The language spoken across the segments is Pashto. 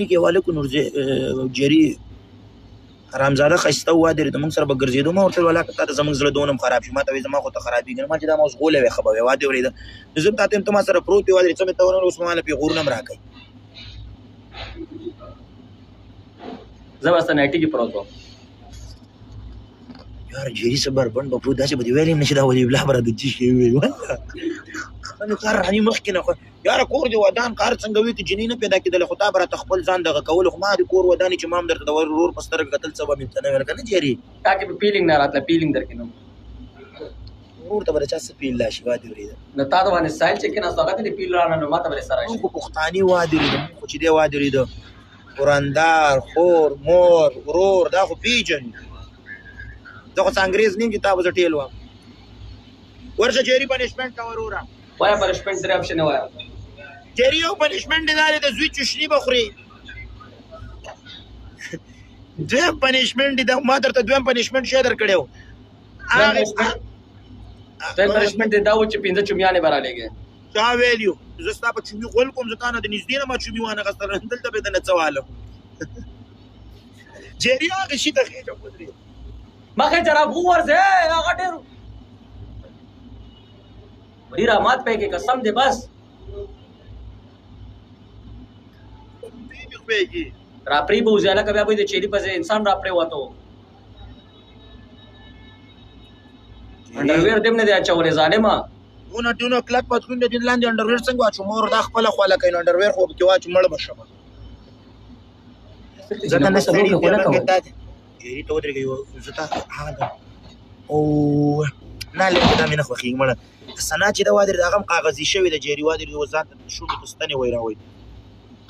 کې والو کو نور جری حرامزاده خسته و درې د موږ سره به ګرځېدو ما ورته ولا کته زموږ زړه دونم خراب شي ما ته زما خو ته خرابېږي ما چې دا موږ غولې وې خبره واده ورېده زه ته ته ما سره پروت و درې څه مې ته ورنه اوس مال په غورنم راکې زبرست نایټي کې پروت و یار جری صبر بند په پروت داسې بده ویلې نشي دا ولې بلا بر د چی شي وي انا کار راني مخکې نه یار کور دی ودان کار څنګه وي ته جنینه پیدا کېدل خو تا بر تخپل ځان دغه کول خو ما د کور ودانې چې مام درته د ورور پستر قتل سبب مې نه ورکنه جری تاکي په فیلینګ نه راتله فیلینګ درکینو ورور ته بر چا څه پیل لا شي واده ورېده نو تا دا باندې سایل چې کنه سوغات دې پیل رانه نو ماته بل سره شي کو پښتاني واده ورېده خو چې دی واده ورېده قراندار خور مور ورور دا خو پیجن دا خو انګريز نیم چې تاسو ټیل و ورشه جری پنیشمنت کا ورورا وایا پنیشمنت درې اپشن وایا جری یو پنیشمنت دی د زوی چشنی بخوري دویم پنیشمنت دی ما درته دویم پنیشمنت شه در کړو دویم پنیشمنت دا و چې 15 چمیانه برا لګي چا ویلیو زستا په چمی غول کوم زتانه د نږدې نه ما چمی وانه غسل دلته به د نڅواله جری هغه شي ته خېجه پدري مخه جرا ورځه هغه ډېر ډیر مات پې کې قسم دې بس را پری به وزاله کبه به د چيلي په انسان را پری وته انډرویر دې نه دی اچولې ظالما ونه دونه کلک پاتون دې لاندې انډرویر څنګه واچو مور دا خپل خواله کین انډرویر خو کې واچو مړ بشم ځکه نه سړي خو نه کوي جری ته ودرېږي زتا هغه او نه لکه دا مینه خو خېږي مړه سنا چې دا وادر دغه کاغذي شوی د جری وادر د وزارت شوړې پستنې وای راوي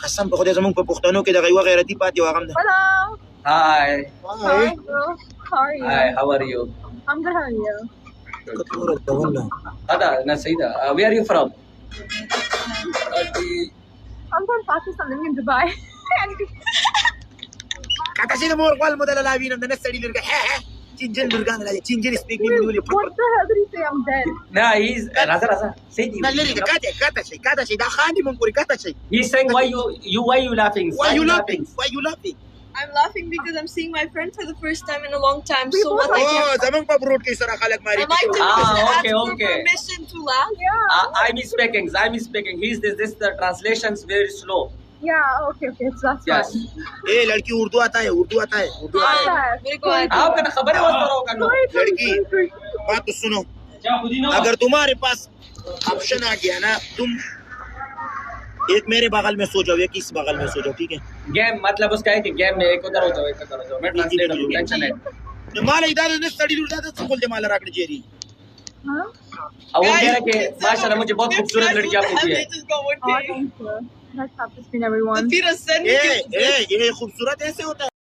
قسم په خدای زمونږ په پښتنو کې د غیو غیرتی پاتې واغم ده Hello. هاي Hi. How are you? هاي هاو ار یو I'm good. How are you? کتور ته والله ادا نه سیدا وی ار یو فرام I'm from Pakistan, living in Dubai. کاته چې مور خپل مدل لا وینم د نسړي لرګه چینجل لرګان راځي چینجل سپیک نیو ویلي What the hell did he say? I'm dead. نه هیز رازا سیدی نه لري کاته شي دا خاندي مونږ پوری کاته شي هی saying why you laughing why you laughing I'm laughing because I'm seeing my friend for the first time in a long time. We So both what I oh can... زمونږ په بروډ کې سره خلک ماري Am I to Ah, ask okay, for okay. permission to laugh? Yeah. I'm speaking he's this the translations very slow Yeah. Okay. That's yes fine. ए लड़की उर्दू आता है Very good. आप कना खबर है वो करो लड़की बात तो सुनो अगर तुम्हारे पास ऑप्शन आ गया ना तुम एक मेरे बगल में सो जाओ एक इस बगल में सो जाओ ठीक है गेम मतलब उसका है कि गेम में एक उधर हो जाओ एक उधर हो जाओ मैं ट्रांसलेट करूं टेंशन है माल इधर ने स्टडी उधर से बोल दे माल राकड़ जेरी Huh? अब वो कह रहा है कि माशाल्लाह मुझे बहुत खूबसूरत लड़की आपको Have दी they है just got one Oh, day? thank you. Nice to have to screen everyone. Fira, send me ए ये खूबसूरत ऐसे होता है